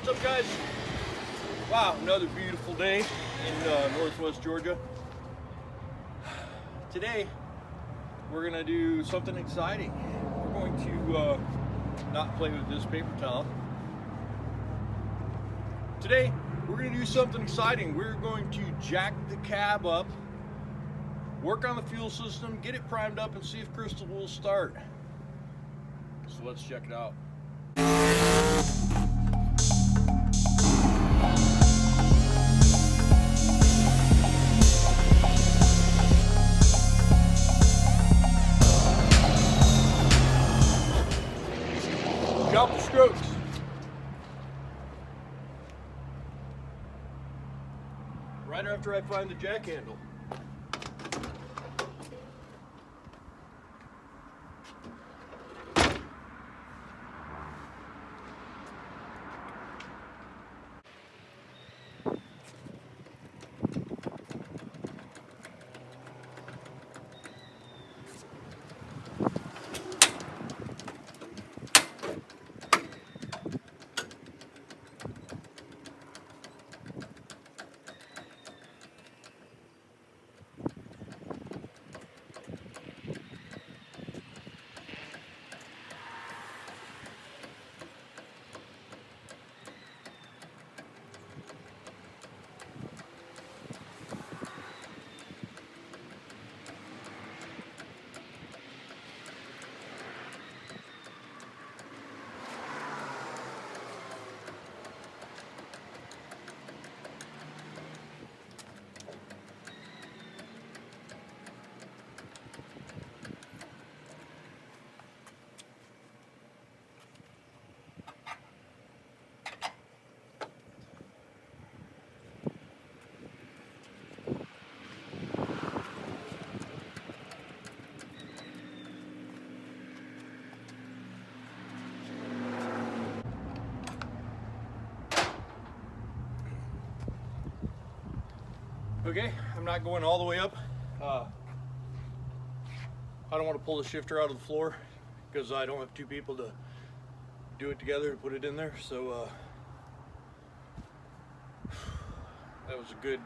What's up, guys? Wow, another beautiful day in northwest Georgia. Today we're gonna do something exciting. We're going to not play with this paper towel. Today we're gonna do something exciting. We're going to jack the cab up, work on the fuel system, get it primed up, and see if Krystal will start. So let's check it out. Count the strokes. Right after I find the jack handle. Okay, I'm not going all the way up. I don't want to pull the shifter out of the floor because I don't have two people to do it together and put it in there. So that was a good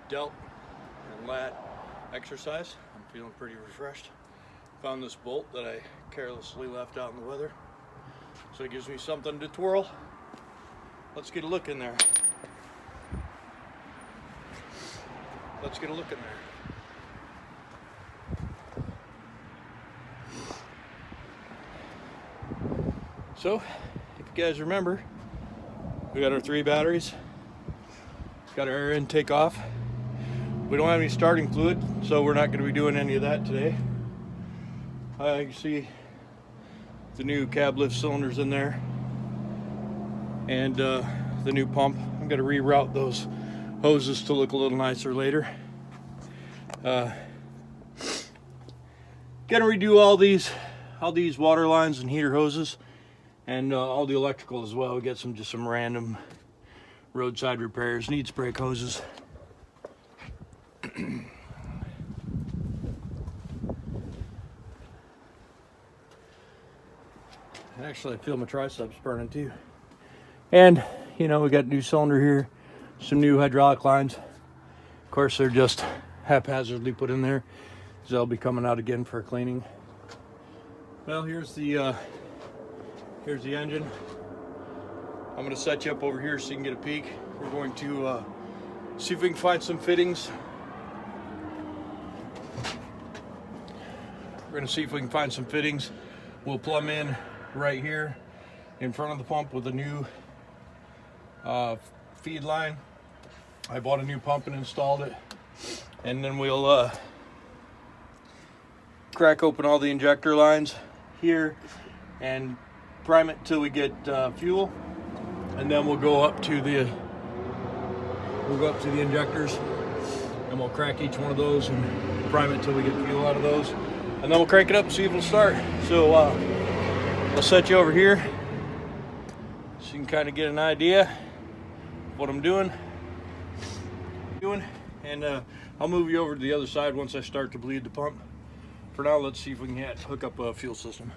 delt and lat exercise. I'm feeling pretty refreshed. Found this bolt that I carelessly left out in the weather, so it gives me something to twirl. Let's get a look in there. Let's get a look in there. So, if you guys remember, we got our 3 batteries, got our air intake off. We don't have any starting fluid, so we're not going to be doing any of that today. You can see the new cab lift cylinders in there, and the new pump. I'm going to reroute those hoses to look a little nicer later. Gonna redo all these water lines and heater hoses, and all the electrical as well. We got just some random roadside repairs. Needs brake hoses. Actually, I feel my triceps burning too. And you know, we got a new cylinder here, some new hydraulic lines. Of course, they're just haphazardly put in there, so they'll be coming out again for cleaning. Well, here's the engine. I'm going to set you up over here so you can get a peek. We're going to see if we can find some fittings. We're going to see if we can find some fittings. We'll plumb in right here in front of the pump with a new feed line. I bought a new pump and installed it, and then we'll crack open all the injector lines here and prime it till we get fuel, and then we'll go up to the injectors, and we'll crack each one of those and prime it till we get fuel out of those, and then we'll crank it up and see if it'll start. So I'll set you over here so you can kind of get an idea of what I'm doing, and I'll move you over to the other side once I start to bleed the pump. For now, let's see if we can hook up a fuel system.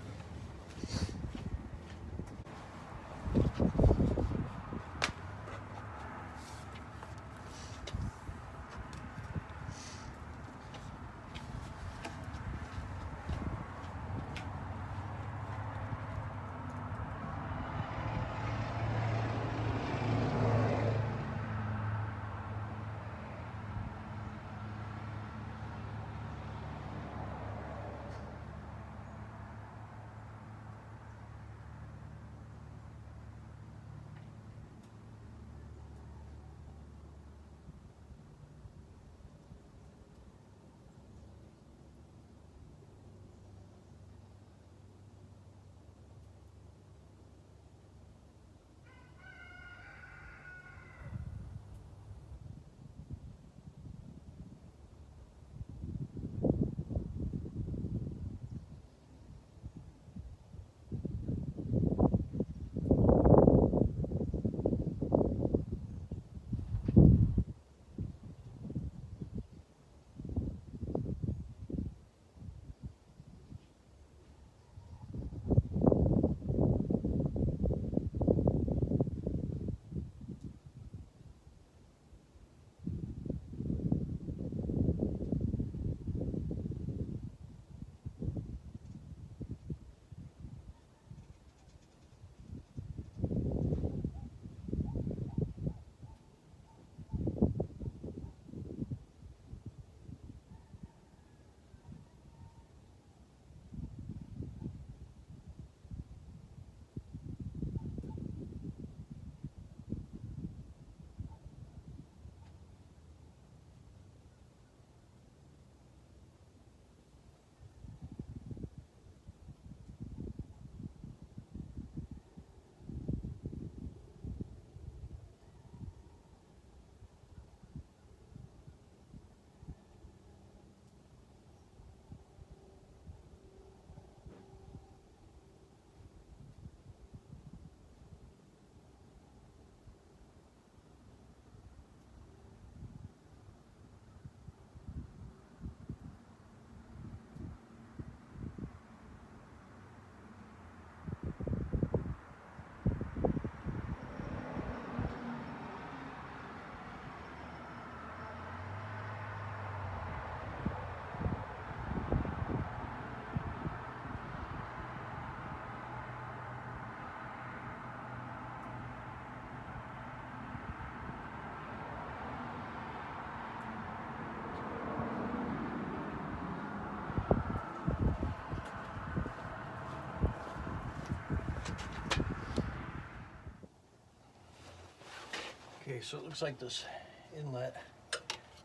Okay, so it looks like this inlet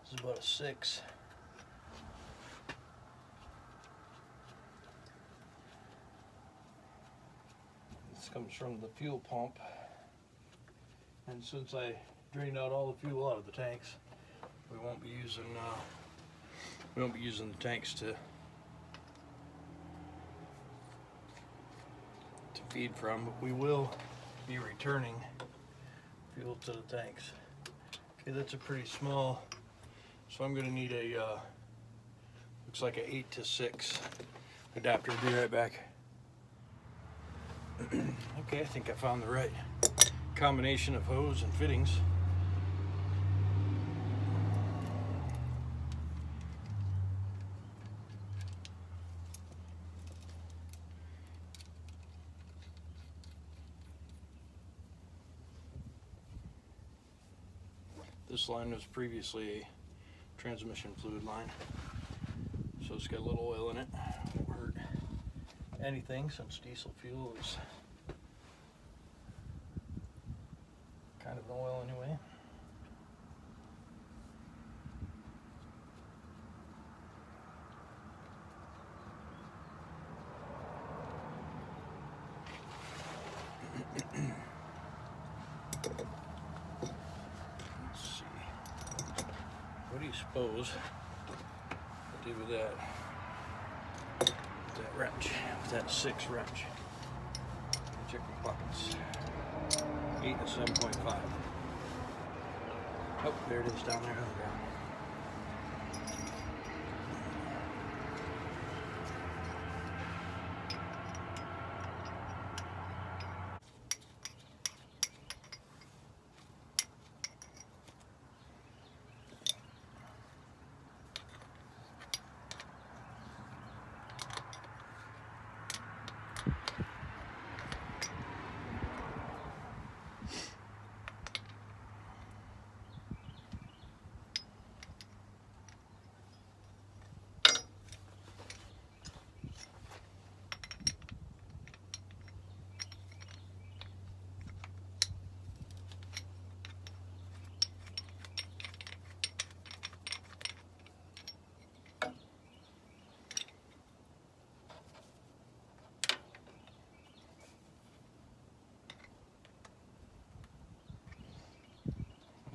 is about a 6. This comes from the fuel pump, and since I drained out all the fuel out of the tanks, we won't be using the tanks to feed from, but we will be returning fuel to the tanks. Okay, that's a pretty small, so I'm going to need a looks like a 8 to 6 adapter. Be right back. Okay, I think I found the right combination of hose and fittings. This line was previously a transmission fluid line, so it's got a little oil in it. Won't hurt anything since diesel fuel is kind of an oil anyway. What do you suppose I did with that wrench, with that 6 wrench? Check my pockets. 8 and 7.5. Oh, there it is down there on the ground.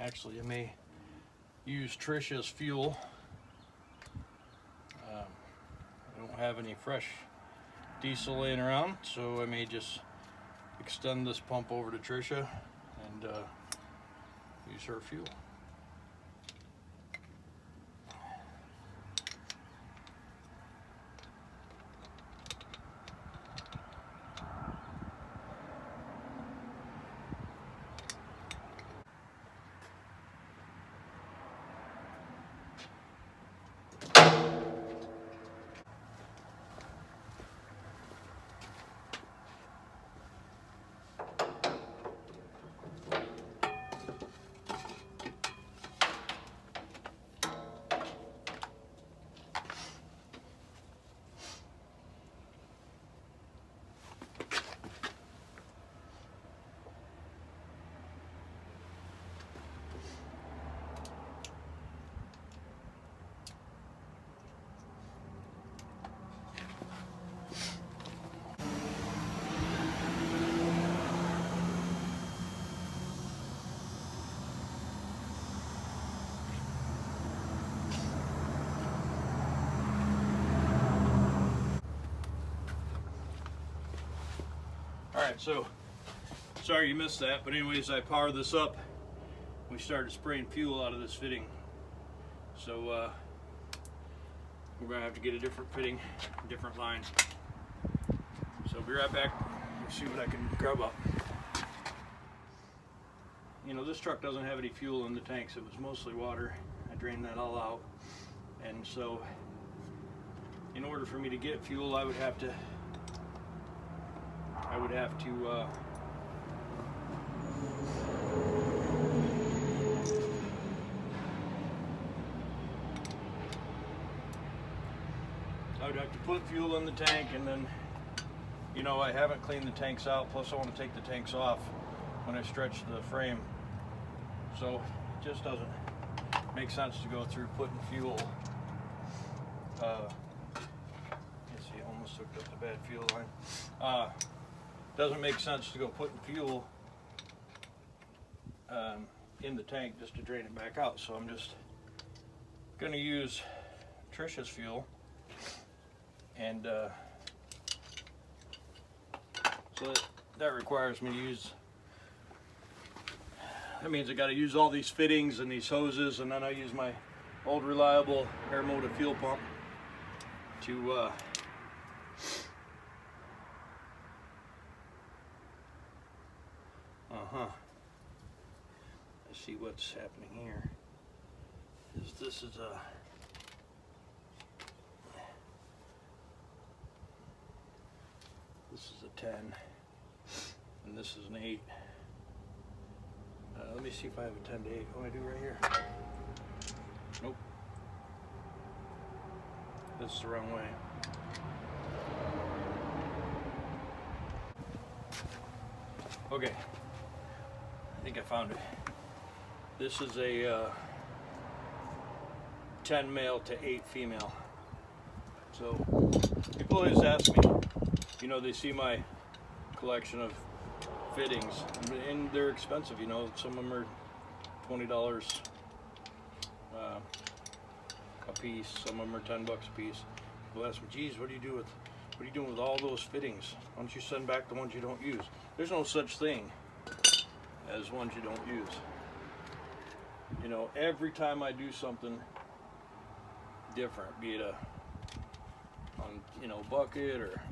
Actually, I may use Trisha's fuel. I don't have any fresh diesel laying around, so I may just extend this pump over to Trisha and use her fuel. Alright, so sorry you missed that, but anyways, I powered this up. We started spraying fuel out of this fitting. So we're going to have to get a different fitting, different line. So I'll be right back and see what I can grab up. You know, this truck doesn't have any fuel in the tanks. It was mostly water. I drained that all out. And so in order for me to get fuel, I would have to put fuel in the tank, and then, you know, I haven't cleaned the tanks out, plus I want to take the tanks off when I stretch the frame. So it just doesn't make sense to go through putting fuel. Let's see, almost hooked up the bad fuel line. Doesn't make sense to go putting fuel in the tank just to drain it back out. So I'm just going to use Trisha's fuel, and so that requires me to use. That means I got to use all these fittings and these hoses, and then I use my old reliable air motive fuel pump to let's see what's happening here. This is a this is a 10, and this is an 8. Let me see if I have a 10 to 8. Oh, I do right here. Nope. This is the wrong way. Okay. I think I found it. This is a 10 male to 8 female. So people always ask me, you know, they see my collection of fittings, and they're expensive, you know. Some of them are $20 a piece, some of them are $10 a piece. People ask me, geez, what are you doing with all those fittings? Why don't you send back the ones you don't use? There's no such thing as ones you don't use. You know, every time I do something different, be it on bucket or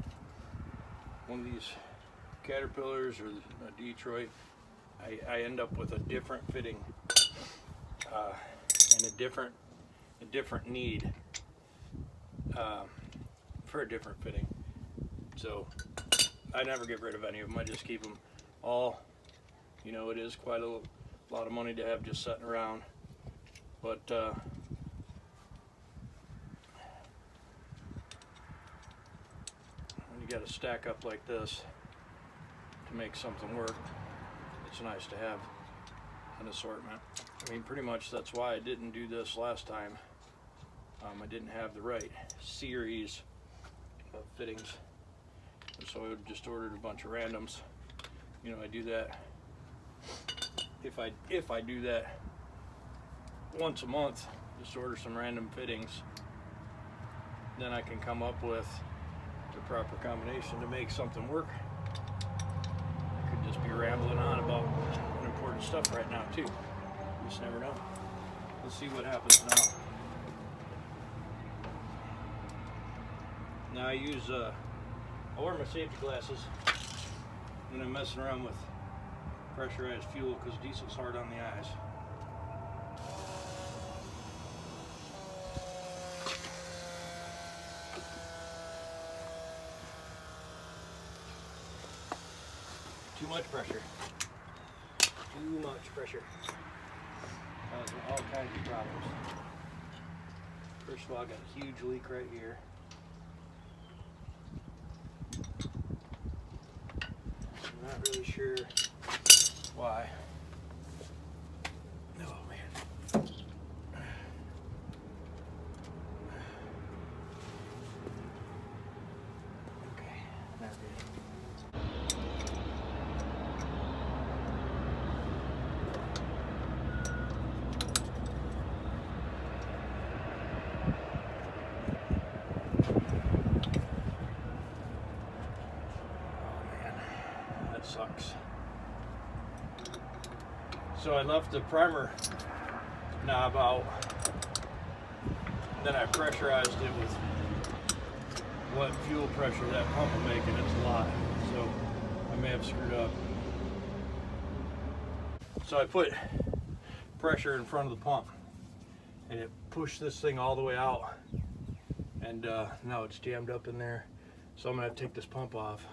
one of these Caterpillars or a Detroit, I end up with a different fitting and a different need for a different fitting. So I never get rid of any of them. I just keep them all. You know, it is quite a lot of money to have just sitting around, but when you got to stack up like this to make something work, it's nice to have an assortment. I mean, pretty much that's why I didn't do this last time. I didn't have the right series of fittings, so I just ordered a bunch of randoms. You know, I do that if I do that once a month, just order some random fittings, then I can come up with the proper combination to make something work. I could just be rambling on about unimportant stuff right now too. You just never know. Let's see what happens now. Now I use I wear my safety glasses when I'm messing around with pressurized fuel, because diesel's hard on the eyes. Too much pressure. Too much pressure. Causes all kinds of problems. First of all, I got a huge leak right here. I'm not really sure why. Oh man. Okay, not good. Sucks. So I left the primer knob out, then I pressurized it with what fuel pressure that pump will make, and it's a lot, so I may have screwed up. So I put pressure in front of the pump, and it pushed this thing all the way out, and now it's jammed up in there, so I'm gonna have to take this pump off.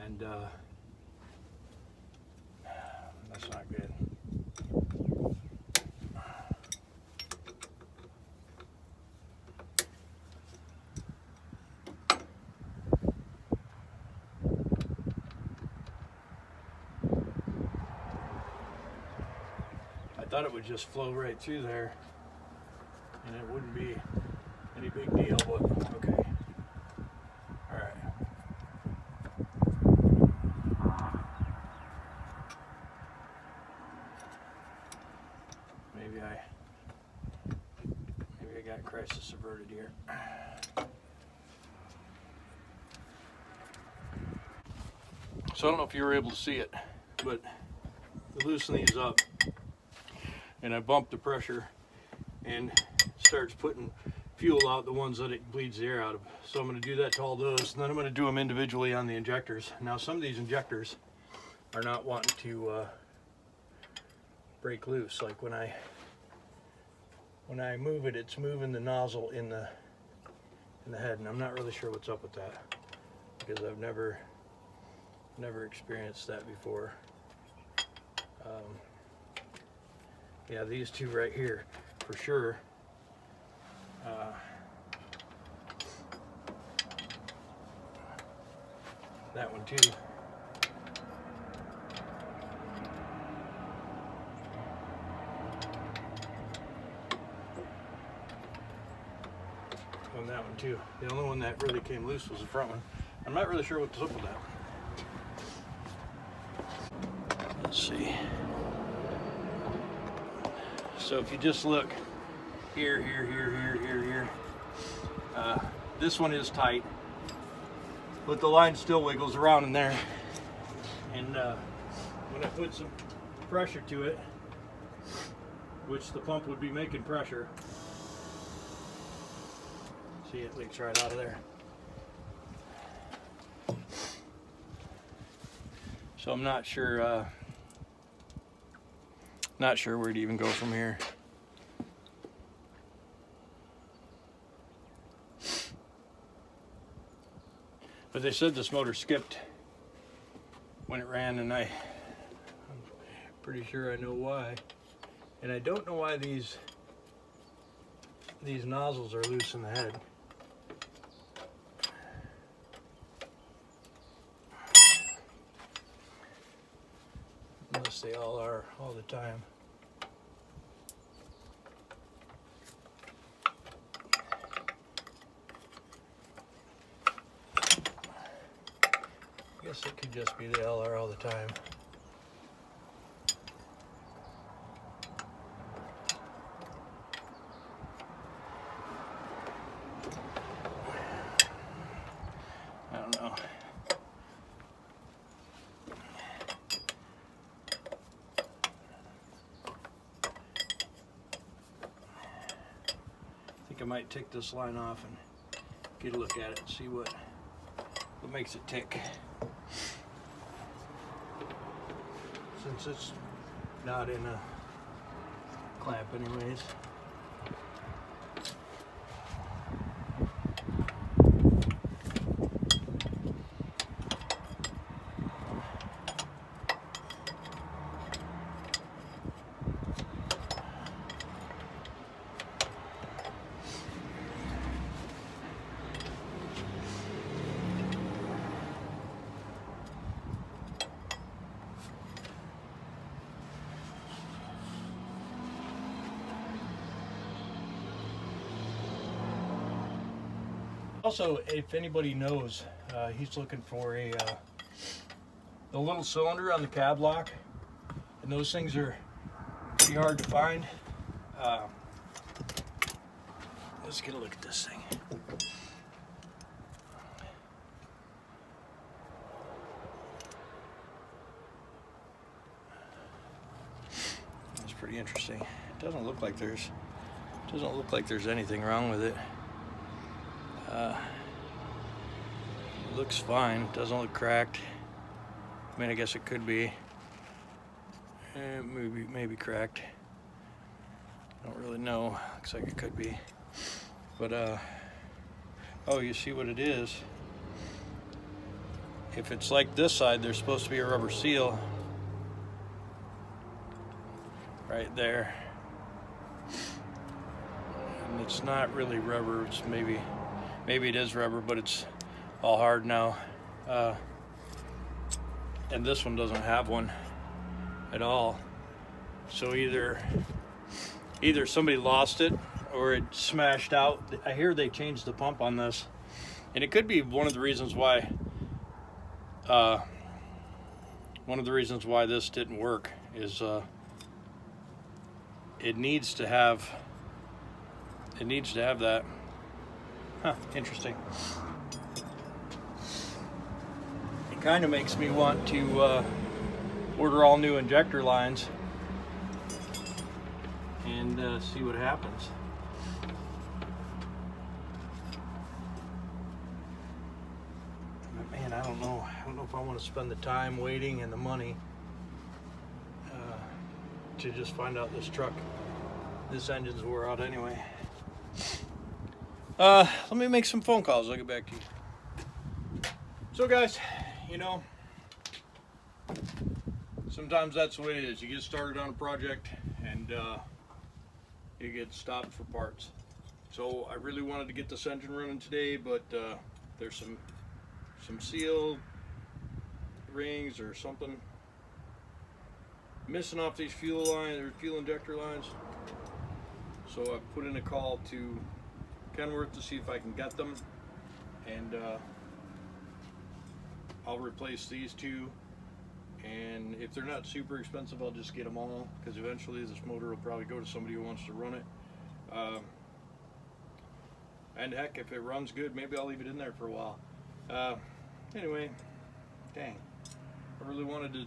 And that's not good. thought it would just flow right through there and it wouldn't be any big deal, but okay. Alright. Maybe I got crisis averted here. So I don't know if you were able to see it, but I loosen these up and I bump the pressure and starts putting fuel out, the ones that it bleeds the air out of. So I'm going to do that to all those, and then I'm going to do them individually on the injectors. Now some of these injectors are not wanting to break loose. Like when I move it, it's moving the nozzle in the head, and I'm not really sure what's up with that because I've never experienced that before. Yeah, these two right here for sure. That one too. And that one too. The only one that really came loose was the front one. I'm not really sure what's up with that one. Let's see. So if you just look here, this one is tight, but the line still wiggles around in there. And when I put some pressure to it, which the pump would be making pressure, see, it leaks right out of there. So I'm not sure where to even go from here. But they said this motor skipped when it ran, and I'm pretty sure I know why. And I don't know why these nozzles are loose in the head. Unless they all are all the time. I guess it could just be they all are all the time. I don't know. I think I might take this line off and get a look at it and see what makes it tick. Since it's not in a clamp anyways. Also, if anybody knows, he's looking for the little cylinder on the cab lock, and those things are pretty hard to find. Let's get a look at this thing. That's pretty interesting. It doesn't look like there's anything wrong with it. It looks fine. It doesn't look cracked. I mean, I guess it could be. Maybe cracked. I don't really know. Looks like it could be. But oh, you see what it is? If it's like this side, there's supposed to be a rubber seal right there. And it's not really rubber. It's maybe it is rubber, but it's all hard now. And this one doesn't have one at all. So either somebody lost it or it smashed out. I hear they changed the pump on this, and it could be one of the reasons why this didn't work is it needs to have that. Huh, interesting. It kind of makes me want to order all new injector lines and see what happens. But man, I don't know if I want to spend the time waiting and the money to just find out this engine's wore out anyway. Let me make some phone calls. I'll get back to you. So guys, you know, sometimes that's the way it is. You get started on a project and you get stopped for parts. So I really wanted to get this engine running today, but there's some seal rings or something missing off these fuel lines or fuel injector lines. So I put in a call to Kenworth to see if I can get them, and I'll replace these two, and if they're not super expensive, I'll just get them all, because eventually this motor will probably go to somebody who wants to run it. And heck, if it runs good, maybe I'll leave it in there for a while. Anyway, dang, I really wanted to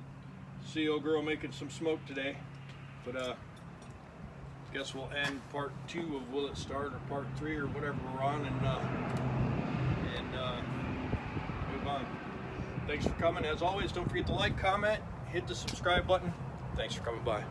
see old girl making some smoke today, but guess we'll end part 2 of Will It Start, or part 3, or whatever we're on, and move on. Thanks for coming. As always, don't forget to like, comment, hit the subscribe button. Thanks for coming by.